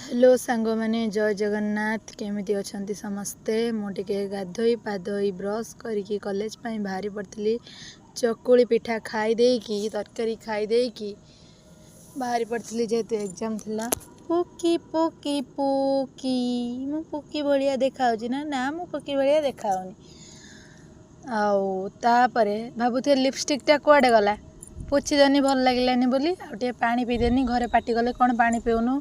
hello सांग मैंने जय जगन्नाथ केमिति अछंती समस्ते मुझे गाधोई पाधोई ब्रश करके कॉलेज पाई बाहरी पड़ी चकुली पिठा खाई देकी तरकारी खाई देकी बाहरी पड़ी जेहेतु एग्जाम थिला पुकी पुकी पुकी मु पुकी भाया देखा ना ना मु पुकी भाया देखा आउे भावुथे लिपस्टिक टा कुआडे गला पोछीदेनी भल लगे बोली आउे पानी पीदेनी घरे पाटी गले कौन पानी पीऊनु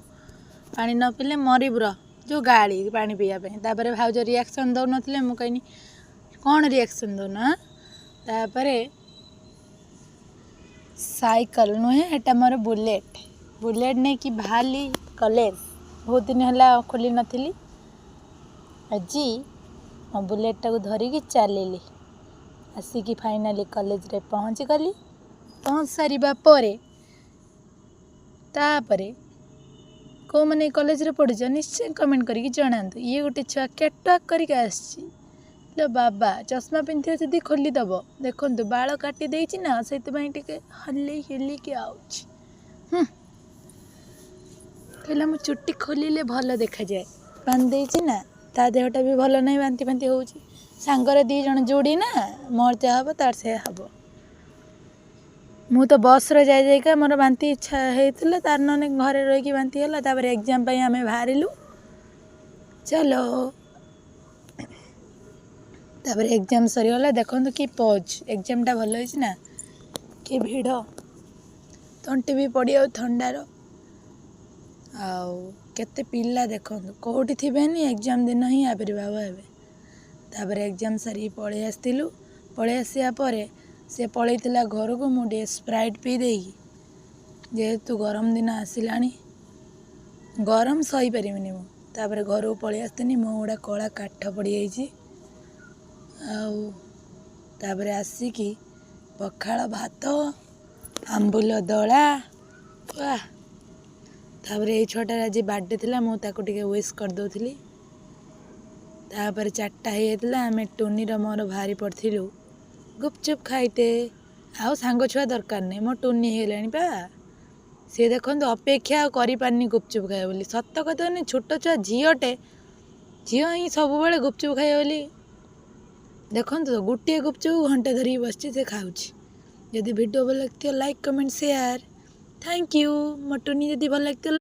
पानी न पीले मरबुर जो गाड़ी पानी पीवाई तापर भाउज रिएक्शन दौन मु कहनी कौन रिएक्शन दौन तापर साइकिल नुहे एटा मोर बुलेट बुलेट नहीं कि बाहरी कॉलेज बहुत दिन है खोली नी आज मो बुलेट टाक धरिकी चलिली आसिकी फाइनाली कॉलेज रे पहुँच गली पहुँच सारिबा परे तापरे कौ मैंने कॉलेज रे पढ़ुच निश्चय कमेंट करके जनातु ये गोटे छुआ केटक करके आसो बाबा चश्मा पिंधि जदि खोलीदेव देखु बाल काटी देछि ना से हल्ले हिलिकी आउछि कहला मो चुट्टी खोलिले भल देखा जाए बांध देछि ना ता देहटा भी भल नहीं बांति बांति होउछि सांगरे दी जण जोड़ी ना मोर जा हबो तार से हबो मु तो बस रे जाई जाइका मोर बांति इच्छा होता तार नने घरे रही बांति है तापर एग्जाम पाई आमे बाहरिलु चलो तापर एग्जाम सरीगला देखु कि पज एग्जाम टा भल होइछि ना कि भिड़ तंटी भी पड़ी आ थंडार आउ केते पिला देखु कौटी थे नी एग्जाम दिन ही आविर्भाव हे तापर एग्जाम सारी पलि आसलु पलि आसिया परे से पलैला घर को मुझे स्प्राइट पी देगी जेहेतु गरम दिन आसला गरम सही पारिनी मुझे घर को पलि आसनी मो गुड़ा कला काठ पड़ जापर आसिकी पखाड़ भात आंबुल दला वाह तापर ये छुआटार आज बर्थडे थिला मु ताको टिके विश कर दउथली तापर 4टा हो जाता आम टोनी मोर बाहरी पड़थिलु गुपचुप खाइते आउ सांग छुआ दरकार नहीं मो टुनी होगा पा सी देखो अपेक्षा पारनी गुपचुप खाए बोली सत कथा नहीं छोट छुआ झीटे झी ही सब बेले गुपचुप खाए बोली देखो तो गोटे गुपचुप घंटे धरिकी बस से खाऊँ जदि वीडियो भल लगे like comment share thank you मो टुनी जदि भल लगे